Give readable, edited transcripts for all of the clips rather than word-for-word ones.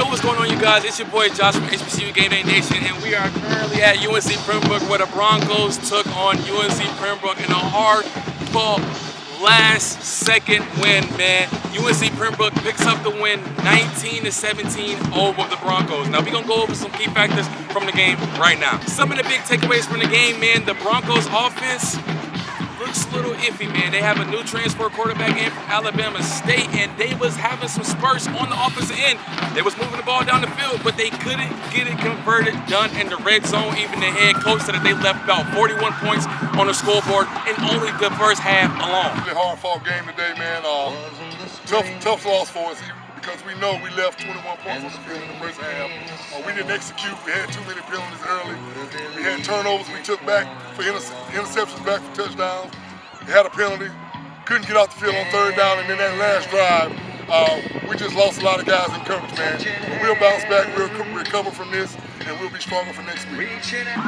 Yo, what's going on, you guys? It's your boy Josh from HBCUGameday Nation, and we are currently at UNC Pembroke, where the Broncos took on UNC Pembroke in a hard-fought last-second win, man. UNC Pembroke picks up the win 19-17 over the Broncos. Now, we're going to go over some key factors from the game right now. Some of the big takeaways from the game, man, the Broncos offense looks a little iffy, man. They have a new transfer quarterback in from Fayetteville State, and they was having some spurts on the offensive end. They was moving the ball down the field, but they couldn't get it converted, done in the red zone. Even the head coach said that they left about 41 points on the scoreboard in only the first half alone. Really hard-fought game today, man. Tough loss for us because we know we left 21 points on the field in the first half. We didn't execute. We had too many penalties early. We had turnovers we took back for interceptions, back for touchdowns. We had a penalty. Couldn't get off the field on third down, and then that last drive, we just lost a lot of guys in coverage, man. But we'll bounce back, we'll recover from this, and we'll be stronger for next week.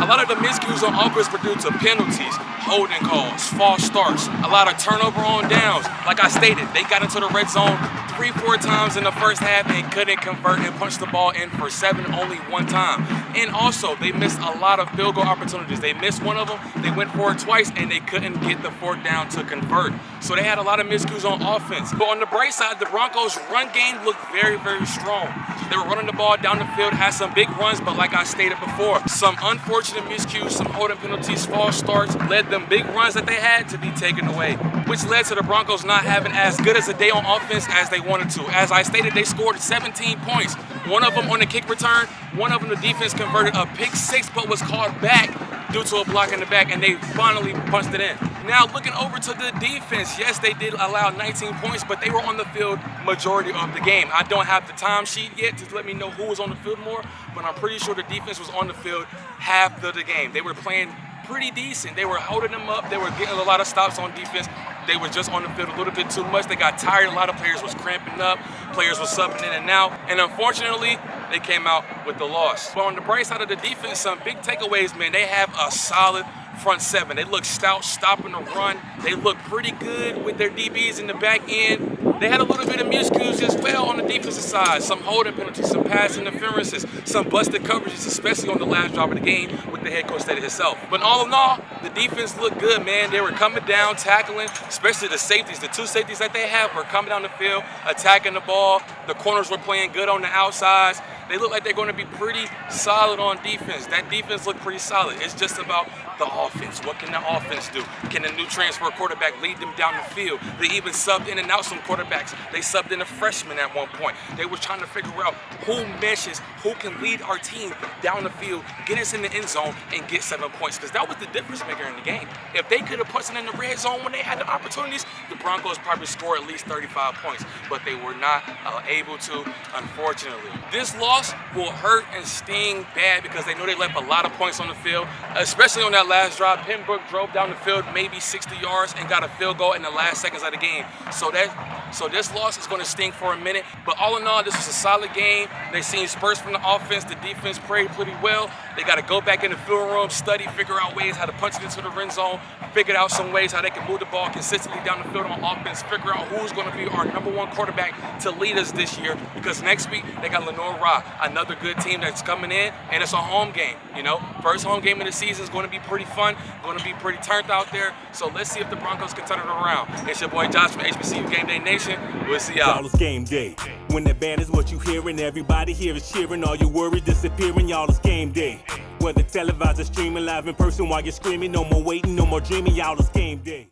A lot of the miscues on offense were due to penalties, holding calls, false starts, a lot of turnover on downs. Like I stated, they got into the red zone 3-4 times in the first half and couldn't convert and punch the ball in for 7 only one time. And also, they missed a lot of field goal opportunities. They missed one of them, they went for it twice, and they couldn't get the fourth down to convert. So they had a lot of miscues on offense. But on the bright side, the Broncos' run game looked very, very strong. They were running the ball down the field, had some big runs, but like I stated before, some unfortunate miscues, some holding penalties, false starts, led them big runs that they had to be taken away, which led to the Broncos not having as good as a day on offense as they wanted to. As I stated, they scored 17 points. One of them on the kick return, one of them the defense converted a pick 6, but was called back due to a block in the back, and they finally punched it in. Now, looking over to the defense, yes, they did allow 19 points, but they were on the field majority of the game. I don't have the time sheet yet to let me know who was on the field more, but I'm pretty sure the defense was on the field half of the game. They were playing pretty decent. They were holding them up. They were getting a lot of stops on defense. They were just on the field a little bit too much. They got tired. A lot of players was cramping up. Players was subbing in and out. And unfortunately, they came out with the loss. But on the bright side of the defense, some big takeaways, man. They have a solid front seven. They look stout, stopping the run. They look pretty good with their DBs in the back end. They had a little bit of miscues as well on the defensive side. Some holding penalties, some pass interferences, some busted coverages, especially on the last drive of the game with the head coach stated himself. But all in all, the defense looked good, man. They were coming down, tackling, especially the safeties. The two safeties that they have were coming down the field, attacking the ball. The corners were playing good on the outsides. They look like they're going to be pretty solid on defense. That defense looked pretty solid. It's just about the offense. What can the offense do? Can the new transfer quarterback lead them down the field? They even subbed in and out some quarterbacks. They subbed in a freshman at one point. They were trying to figure out who meshes, who can lead our team down the field, get us in the end zone, and get 7 points, because that was the difference maker in the game. If they could have put it in the red zone when they had the opportunities, the Broncos probably scored at least 35 points, but they were not able to, unfortunately. This loss will hurt and sting bad because they know they left a lot of points on the field, especially on that last drive. Pembroke drove down the field maybe 60 yards and got a field goal in the last seconds of the game. So this loss is going to sting for a minute. But all in all, this was a solid game. They seen spurts from the offense. The defense played pretty well. They got to go back in the field room, study, figure out ways how to punch it into the red zone, figure out some ways how they can move the ball consistently down the field on offense, figure out who's going to be our #1 quarterback to lead us this year, because next week they got Lenore Ra, another good team that's coming in, and it's a home game. You know, first home game of the season is going to be pretty fun, going to be pretty turned out there. So let's see if the Broncos can turn it around. It's your boy Josh from HBCUGameday Nation. We'll see y'all. Y'all, it's game day. When the band is what you hearing, everybody here is cheering. All your worries disappearing. Y'all, it's game day. Whether televised or streaming live in person while you're screaming, no more waiting, no more dreaming. Y'all, it's game day.